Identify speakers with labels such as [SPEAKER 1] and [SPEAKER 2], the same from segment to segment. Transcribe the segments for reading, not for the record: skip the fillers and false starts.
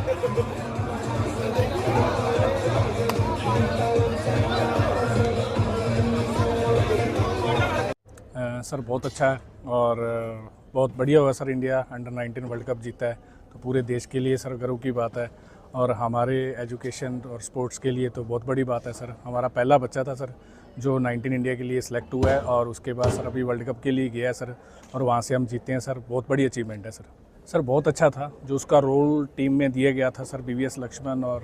[SPEAKER 1] Sir बहुत अच्छा है और बहुत बढ़िया हुआ sir, India under-19 world cup जीता है तो पूरे देश के लिए सर गर्व की बात है और हमारे एजुकेशन और स्पोर्ट्स के लिए तो बहुत बड़ी बात है सर। हमारा पहला बच्चा था सर जो 19 इंडिया के लिए सिलेक्ट हुआ है और उसके बाद सर अभी वर्ल्ड कप के लिए गया है सर और वहाँ से हम जीते हैं सर। बहुत बड़ी अचीवमेंट है सर बहुत अच्छा था जो उसका रोल टीम में दिया गया था सर। बीवीएस लक्ष्मण और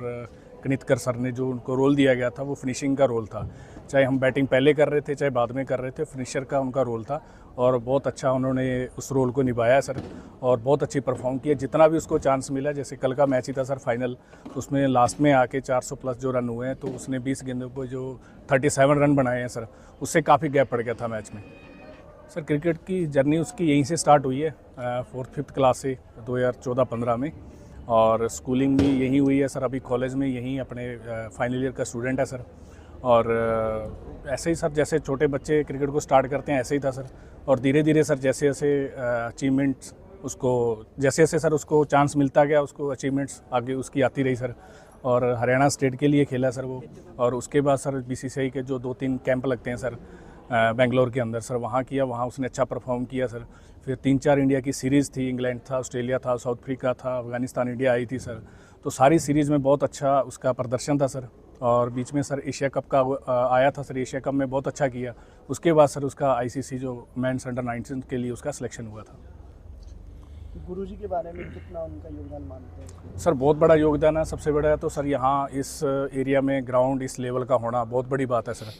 [SPEAKER 1] कनितकर सर ने जो उनको रोल दिया गया था वो फिनिशिंग का रोल था, चाहे हम बैटिंग पहले कर रहे थे चाहे बाद में कर रहे थे, फिनिशर का उनका रोल था और बहुत अच्छा उन्होंने उस रोल को निभाया सर और बहुत अच्छी परफॉर्म किया। जितना भी उसको चांस मिला, जैसे कल का मैच ही था सर फाइनल, तो उसमें लास्ट में आके 400 प्लस जो रन हुए हैं तो उसने 20 गेंदों पर जो 37 रन बनाए हैं सर, उससे काफ़ी गैप पड़ गया था मैच में। सर क्रिकेट की जर्नी उसकी यहीं से स्टार्ट हुई है 4th-5th क्लास से 2014-15 में और स्कूलिंग भी यहीं हुई है सर। अभी कॉलेज में यहीं अपने फाइनल ईयर का स्टूडेंट है सर और ऐसे ही सर जैसे छोटे बच्चे क्रिकेट को स्टार्ट करते हैं ऐसे ही था सर और धीरे धीरे सर जैसे जैसे अचीवमेंट्स उसको जैसे जैसे सर उसको चांस मिलता गया उसको अचीवमेंट्स आगे उसकी आती रही सर और हरियाणा स्टेट के लिए खेला सर वो और उसके बाद सर बीसीसीआई के जो 2-3 कैंप लगते हैं सर बेंगलोर के अंदर सर, वहाँ किया, वहाँ उसने अच्छा परफॉर्म किया सर। फिर 3-4 इंडिया की सीरीज़ थी, इंग्लैंड था, ऑस्ट्रेलिया था, साउथ अफ्रीका था, अफगानिस्तान इंडिया आई थी सर, तो सारी सीरीज़ में बहुत अच्छा उसका प्रदर्शन था सर। और बीच में सर एशिया कप का आया था सर, एशिया कप में बहुत अच्छा किया। उसके बाद सर उसका आईसीसी जो मेंस अंडर-19 के लिए उसका सिलेक्शन हुआ था।
[SPEAKER 2] गुरुजी के बारे में कितना उनका योगदान मानते हैं?
[SPEAKER 1] सर बहुत बड़ा योगदान है। सबसे बड़ा तो सर यहाँ इस एरिया में ग्राउंड इस लेवल का होना बहुत बड़ी बात है सर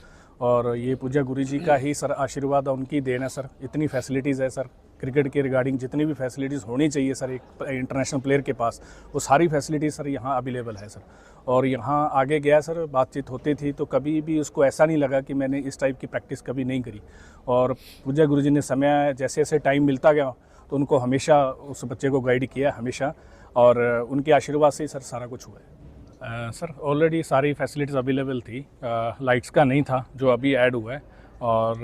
[SPEAKER 1] और ये पूज्य गुरुजी का ही सर आशीर्वाद है, उनकी देन है सर। इतनी फैसिलिटीज़ है सर क्रिकेट के रिगार्डिंग, जितनी भी फैसिलिटीज़ होनी चाहिए सर एक इंटरनेशनल प्लेयर के पास, वो सारी फैसिलिटीज़ सर यहाँ अवेलेबल है सर। और यहाँ आगे गया सर, बातचीत होती थी तो कभी भी उसको ऐसा नहीं लगा कि मैंने इस टाइप की प्रैक्टिस कभी नहीं करी और पूज्य गुरुजी ने समय जैसे जैसे टाइम मिलता गया तो उनको हमेशा उस बच्चे को गाइड किया हमेशा और उनके आशीर्वाद से ही सर सारा कुछ हुआ है। सर ऑलरेडी सारी फैसिलिटीज़ अवेलेबल थी, लाइट्स का नहीं था जो अभी ऐड हुआ है और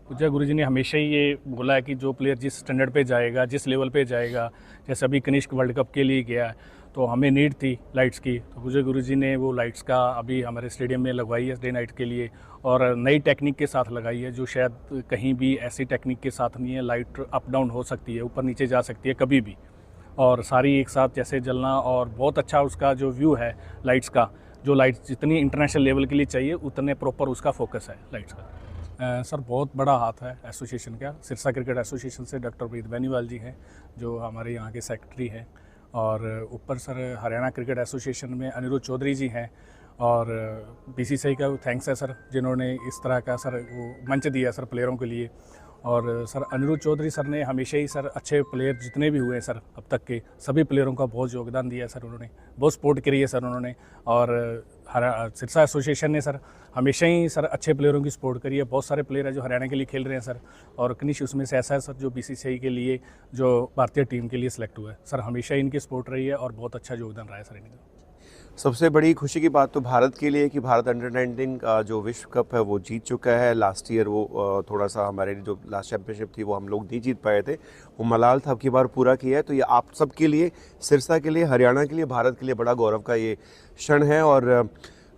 [SPEAKER 1] पूज्य गुरुजी ने हमेशा ही ये बोला है कि जो प्लेयर जिस स्टैंडर्ड पे जाएगा, जिस लेवल पे जाएगा, जैसे अभी कनिष्क वर्ल्ड कप के लिए गया तो हमें नीड थी लाइट्स की, तो पूज्य गुरुजी ने वो लाइट्स का अभी हमारे स्टेडियम में लगवाई है डे नाइट के लिए और नई टेक्निक के साथ लगाई है जो शायद कहीं भी ऐसी टेक्निक के साथ नहीं है। लाइट अप डाउन हो सकती है, ऊपर नीचे जा सकती है कभी भी और सारी एक साथ जैसे जलना और बहुत अच्छा उसका जो व्यू है लाइट्स का, जो लाइट्स जितनी इंटरनेशनल लेवल के लिए चाहिए उतने प्रॉपर उसका फोकस है लाइट्स का। सर बहुत बड़ा हाथ है एसोसिएशन का, सिरसा क्रिकेट एसोसिएशन से डॉक्टर प्रीत बेनीवाल जी हैं जो हमारे यहाँ के सेक्रेटरी हैं और ऊपर सर हरियाणा क्रिकेट एसोसिएशन में अनिरुद्ध चौधरी जी हैं और बीसीसीआई का थैंक्स है सर जिन्होंने इस तरह का सर वो मंच दिया सर प्लेयरों के लिए। और सर अनिरुद्ध चौधरी सर ने हमेशा ही सर अच्छे प्लेयर जितने भी हुए हैं सर अब तक के सभी प्लेयरों का बहुत योगदान दिया है सर, उन्होंने बहुत सपोर्ट करी है सर उन्होंने और सिरसा एसोसिएशन ने सर हमेशा ही सर अच्छे प्लेयरों की सपोर्ट करी है। बहुत सारे प्लेयर हैं जो हरियाणा के लिए खेल रहे हैं सर और कनिष्क उसमें से ऐसा है सर जो बीसीसीआई के लिए जो भारतीय टीम के लिए सिलेक्ट हुआ है सर, हमेशा ही इनकी सपोर्ट रही है और बहुत अच्छा योगदान रहा है सर इनका।
[SPEAKER 3] सबसे बड़ी खुशी की बात तो भारत के लिए कि भारत अंडर-19 का जो विश्व कप है वो जीत चुका है। लास्ट ईयर वो थोड़ा सा हमारे जो लास्ट चैंपियनशिप थी वो हम लोग नहीं जीत पाए थे, वो मलाल था, अब की बार पूरा किया है। तो ये आप सब के लिए, सिरसा के लिए, हरियाणा के लिए, भारत के लिए बड़ा गौरव का ये क्षण है। और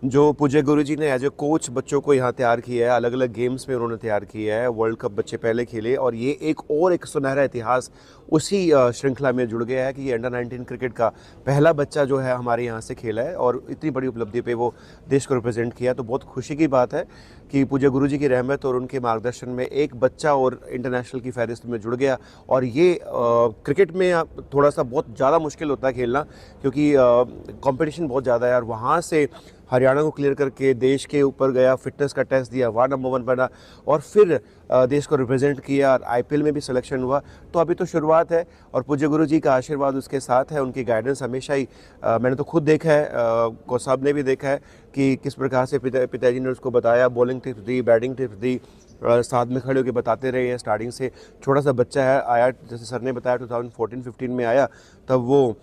[SPEAKER 3] जो पूज्य गुरुजी ने एज ए कोच बच्चों को यहाँ तैयार किया है, अलग अलग गेम्स में उन्होंने तैयार किया है, वर्ल्ड कप बच्चे पहले खेले और ये एक सुनहरा इतिहास उसी श्रृंखला में जुड़ गया है कि ये अंडर-19 क्रिकेट का पहला बच्चा जो है हमारे यहाँ से खेला है और इतनी बड़ी उपलब्धि पे वो देश को रिप्रेजेंट किया। तो बहुत खुशी की बात है कि पूज्य गुरुजी की रहमत और उनके मार्गदर्शन में एक बच्चा और इंटरनेशनल की फहरिस्त में जुड़ गया। और ये क्रिकेट में थोड़ा सा बहुत ज़्यादा मुश्किल होता है खेलना क्योंकि कॉम्पिटिशन बहुत ज़्यादा है और वहाँ से हरियाणा को क्लियर करके देश के ऊपर गया, फिटनेस का टेस्ट दिया, वहाँ नंबर 1 बना और फिर देश को रिप्रेजेंट किया और आईपीएल में भी सिलेक्शन हुआ। तो अभी तो शुरुआत है और पूज्य गुरुजी का आशीर्वाद उसके साथ है, उनकी गाइडेंस हमेशा ही मैंने तो खुद देखा है, कोच साहब ने भी देखा है कि किस प्रकार से पिताजी ने उसको बताया, बॉलिंग टिप्स दी, बैटिंग टिप्स दी, साथ में खड़े होकर बताते रहे हैं। स्टार्टिंग से छोटा सा बच्चा है, आया जैसे सर ने बताया 2014-15 में आया, तब वो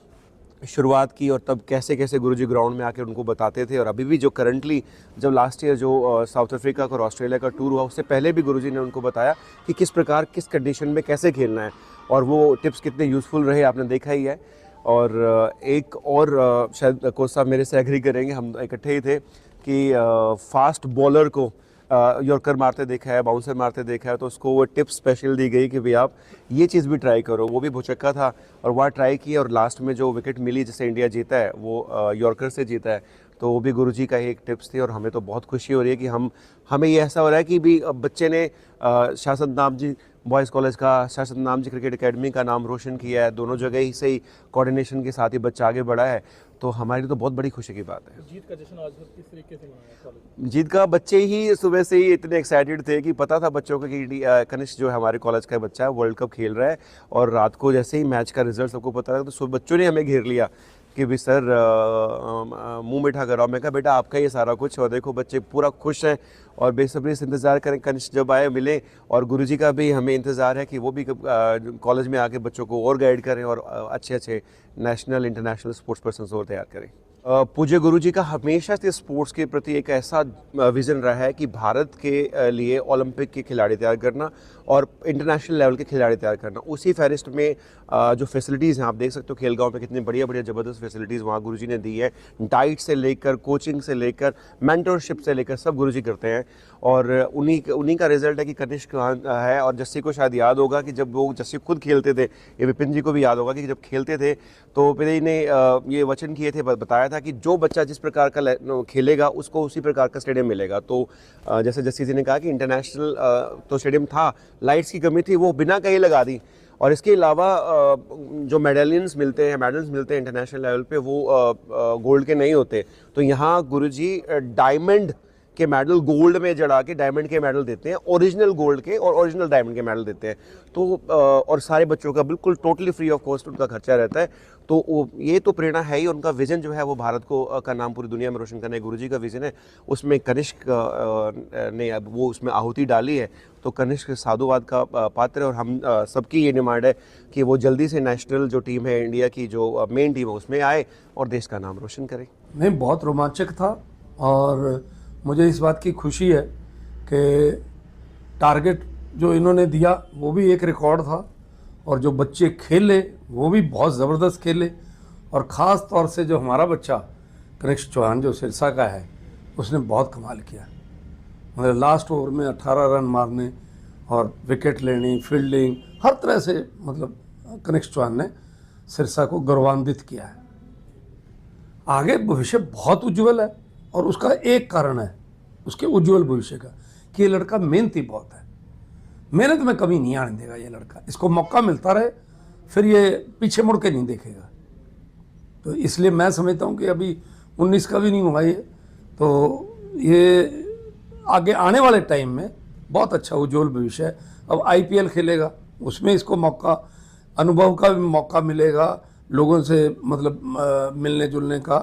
[SPEAKER 3] शुरुआत की और तब कैसे कैसे गुरुजी ग्राउंड में आके उनको बताते थे। और अभी भी जो करंटली जब लास्ट ईयर जो साउथ अफ्रीका और ऑस्ट्रेलिया का टूर हुआ उससे पहले भी गुरुजी ने उनको बताया कि किस प्रकार किस कंडीशन में कैसे खेलना है और वो टिप्स कितने यूज़फुल रहे आपने देखा ही है। और एक और शायद कोच साहब मेरे से एग्री करेंगे, हम इकट्ठे ही थे कि फास्ट बॉलर को यॉर्कर मारते देखा है, बाउंसर मारते देखा है, तो उसको वो टिप स्पेशल दी गई कि भाई आप ये चीज़ भी ट्राई करो। वो भी भुचक्का था और वहाँ ट्राई की और लास्ट में जो विकेट मिली जिससे इंडिया जीता है वो यॉर्कर से जीता है। तो वो भी गुरुजी का ही एक टिप्स थी और हमें तो बहुत खुशी हो रही है कि हमें ये ऐसा हो रहा है कि भी बच्चे ने शाह सतनाम जी बॉयज़ कॉलेज का, शाह सतनाम जी क्रिकेट एकेडमी का नाम रोशन किया है, दोनों जगह ही से ही कोऑर्डिनेशन के साथ ही बच्चा आगे बढ़ा है, तो हमारे लिए तो बहुत बड़ी खुशी की बात है।
[SPEAKER 2] जीत का जश्न आज किस तरीके से मनाया कॉलेज?
[SPEAKER 3] जीत का बच्चे ही सुबह से ही इतने एक्साइटेड थे कि पता था बच्चों को कि कनिष्क जो है हमारे कॉलेज का बच्चा है वर्ल्ड कप खेल रहा है, और रात को जैसे ही मैच का रिजल्ट सबको पता लगा तो सब बच्चों ने हमें घेर लिया कि भी सर मुंह मीठा कराओ। मैं कहा बेटा आपका ये सारा कुछ, और देखो बच्चे पूरा खुश हैं और बेसब्री से इंतज़ार करें कनिष्क जब आए मिले, और गुरुजी का भी हमें इंतज़ार है कि वो भी कॉलेज में आके बच्चों को और गाइड करें और अच्छे अच्छे नेशनल इंटरनेशनल स्पोर्ट्स पर्सन और तैयार करें। पूज्य गुरुजी का हमेशा से स्पोर्ट्स के प्रति एक ऐसा विज़न रहा है कि भारत के लिए ओलंपिक के खिलाड़ी तैयार करना और इंटरनेशनल लेवल के खिलाड़ी तैयार करना। उसी फहरिस्त में जो फैसिलिटीज़ हैं आप देख सकते हो खेलगांव में कितनी बढ़िया बढ़िया ज़बरदस्त फैसिलिटीज़ वहाँ गुरुजी ने दी है। डाइट से लेकर कोचिंग से लेकर मेंटरशिप से लेकर सब गुरुजी करते हैं, और उन्हीं का रिजल्ट है कि कनिष्क है। और जस्सी को शायद याद होगा कि जब वो जस्सी खुद खेलते थे, ये विपिन जी को भी याद होगा कि जब खेलते थे तो पिताजी ने ये वचन किए थे, बताया था कि जो बच्चा जिस प्रकार का खेलेगा उसको उसी प्रकार का स्टेडियम मिलेगा। तो जैसे जस्सी जी ने कहा कि इंटरनेशनल तो स्टेडियम था, लाइट्स की कमी थी, वो बिना कहीं लगा दी, और इसके अलावा जो मेडल्स मिलते हैं इंटरनेशनल लेवल पे वो गोल्ड के नहीं होते। तो यहाँ गुरुजी डायमंड के मेडल गोल्ड में जड़ा के डायमंड के मेडल देते हैं, ओरिजिनल गोल्ड के और ओरिजिनल डायमंड के मेडल देते हैं। तो और सारे बच्चों का बिल्कुल टोटली फ्री ऑफ कॉस्ट उनका खर्चा रहता है। तो ये तो प्रेरणा है ही, उनका विज़न जो है वो भारत को का नाम पूरी दुनिया में रोशन करने गुरुजी का विज़न है। उसमें कनिष्क ने अब वो उसमें आहुति डाली है, तो कनिष्क साधुवाद का पात्र है। और हम सबकी ये डिमांड है कि वो जल्दी से नेशनल जो टीम है इंडिया की, जो मेन टीम है उसमें आए और देश का नाम रोशन करे।
[SPEAKER 4] नहीं, बहुत रोमांचक था और मुझे इस बात की खुशी है कि टारगेट जो इन्होंने दिया वो भी एक रिकॉर्ड था, और जो बच्चे खेले वो भी बहुत ज़बरदस्त खेले। और ख़ास तौर से जो हमारा बच्चा कनिष्क चौहान जो सिरसा का है उसने बहुत कमाल किया। मतलब लास्ट ओवर में 18 रन मारने और विकेट लेनी, फील्डिंग, हर तरह से मतलब कनिष्क चौहान ने सिरसा को गौरवान्वित किया है। आगे भविष्य बहुत उज्जवल है, और उसका एक कारण है उसके उज्जवल भविष्य का कि ये लड़का मेहनती बहुत है। मेहनत में कमी नहीं आने देगा ये लड़का, इसको मौका मिलता रहे, फिर ये पीछे मुड़ के नहीं देखेगा। तो इसलिए मैं समझता हूँ कि अभी 19 का भी नहीं हुआ ये, तो ये आगे आने वाले टाइम में बहुत अच्छा उज्जवल भविष्य है। अब IPL खेलेगा, उसमें इसको मौका, अनुभव का भी मौका मिलेगा, लोगों से मतलब मिलने जुलने का,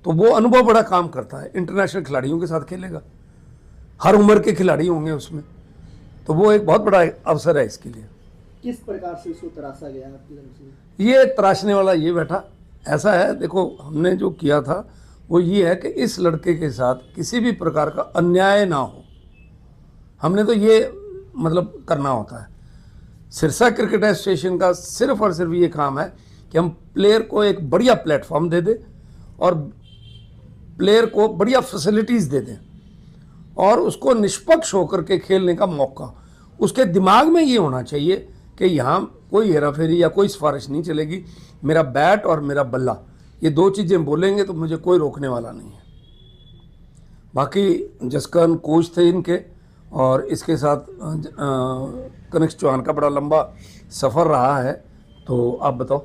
[SPEAKER 4] तो वो अनुभव बड़ा काम करता है। इंटरनेशनल खिलाड़ियों के साथ खेलेगा, हर उम्र के खिलाड़ी होंगे उसमें, तो वो एक बहुत बड़ा अवसर है इसके लिए।
[SPEAKER 2] किस प्रकार से इसको तराशा गया आपकी तरफ से?
[SPEAKER 4] ये तराशने वाला ये बैठा ऐसा है, देखो हमने जो किया था वो ये है कि इस लड़के के साथ किसी भी प्रकार का अन्याय ना हो, हमने तो ये मतलब करना होता है। सिरसा क्रिकेट एसोसिएशन का सिर्फ और सिर्फ ये काम है कि हम प्लेयर को एक बढ़िया प्लेटफॉर्म दे दें और प्लेयर को बढ़िया फैसिलिटीज़ दे दें और उसको निष्पक्ष होकर के खेलने का मौका। उसके दिमाग में ये होना चाहिए कि यहाँ कोई हेराफेरी या कोई सिफारिश नहीं चलेगी, मेरा बैट और मेरा बल्ला, ये दो चीज़ें बोलेंगे तो मुझे कोई रोकने वाला नहीं है। बाकी जसकरण कोच थे इनके, और इसके साथ कनिष्क चौहान का बड़ा लंबा सफ़र रहा है। तो आप बताओ।